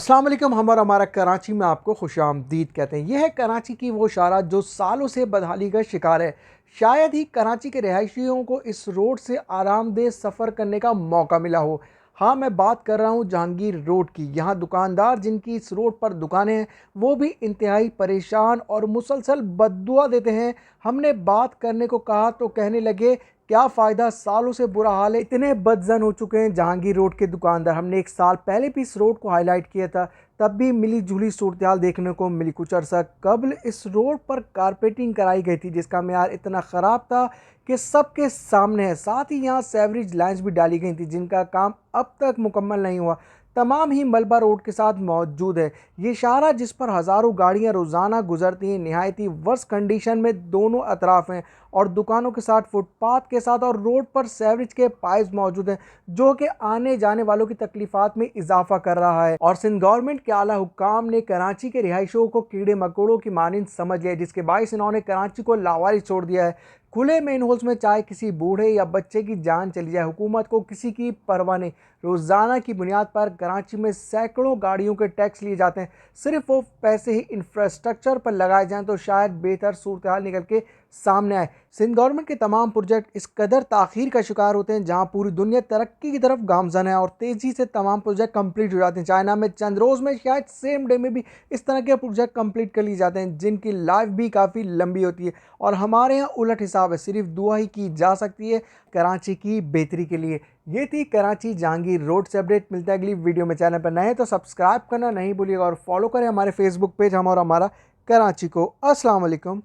अस्सलाम वालेकुम। हम और हमारा कराची में आपको खुशामदीद कहते हैं। यह है कराची की वो शारा जो सालों से बदहाली का शिकार है। शायद ही कराची के रहायशियों को इस रोड से आरामदेह सफ़र करने का मौका मिला हो। हाँ, मैं बात कर रहा हूँ जहांगीर रोड की। यहाँ दुकानदार जिनकी इस रोड पर दुकानें हैं वो भी इंतहाई परेशान और मुसलसल बद्दुआ देते हैं। हमने बात करने को कहा तो कहने लगे क्या फ़ायदा, सालों से बुरा हाल है। इतने बदजन हो चुके हैं जहांगीर रोड के दुकानदार। हमने एक साल पहले भी इस रोड को हाईलाइट किया था, तब भी मिली जुली सूरत हाल देखने को मिली। कुछ अर्सा कबल इस रोड पर कारपेटिंग कराई गई थी जिसका मेयार इतना ख़राब था कि सबके सामने है। साथ ही यहाँ सेवरेज लाइन्स भी डाली गई थी जिनका काम अब तक मुकम्मल नहीं हुआ। तमाम ही मलबा रोड के साथ मौजूद है। ये शाहरा जिस पर हज़ारों गाड़ियाँ रोज़ाना गुजरती हैं नहायत ही वर्स्ट कंडीशन में दोनों अतराफ़ हैं और दुकानों के साथ, फुटपाथ के साथ और रोड पर सेवरेज के पाइप्स मौजूद हैं जो कि आने जाने वालों की तकलीफात में इजाफा कर रहा है। और सिंध गवर्नमेंट के आला हुक्काम ने कराची के रिहायशियों को कीड़े मकोड़ों की मानिंद समझ लिया जिसके बायस इन्होंने कराची को लावारिस छोड़ दिया है। खुले मेन होल्स में चाहे किसी बूढ़े या बच्चे की जान चली जाए, हुकूमत को किसी की परवाह नहीं। रोज़ाना की बुनियाद पर कराची में सैकड़ों गाड़ियों के टैक्स लिए जाते हैं। सिर्फ वो पैसे ही इंफ्रास्ट्रक्चर पर लगाए जाएं तो शायद बेहतर सूरत हाल निकल के सामने आए। सिंध गवर्नमेंट के तमाम प्रोजेक्ट इस कदर ताख़ीर का शिकार होते हैं जहां पूरी दुनिया तरक्की की तरफ गामजन है और तेज़ी से तमाम प्रोजेक्ट कंप्लीट हो जाते हैं। चाइना में चंद रोज़ में, शायद सेम डे में भी इस तरह के प्रोजेक्ट कंप्लीट कर लिए जाते हैं जिनकी लाइफ भी काफ़ी लंबी होती है। और हमारे यहाँ उलट हिसाब है, सिर्फ दुआ ही की जा सकती है कराची की बेहतरी के लिए। ये थी कराची जहांगीर रोड से अपडेट। मिलता है अगली वीडियो में। चैनल पर नए हैं तो सब्सक्राइब करना नहीं भूलिएगा और फॉलो करें हमारे फेसबुक पेज हम और हमारा कराची को। अस्सलाम वालेकुम।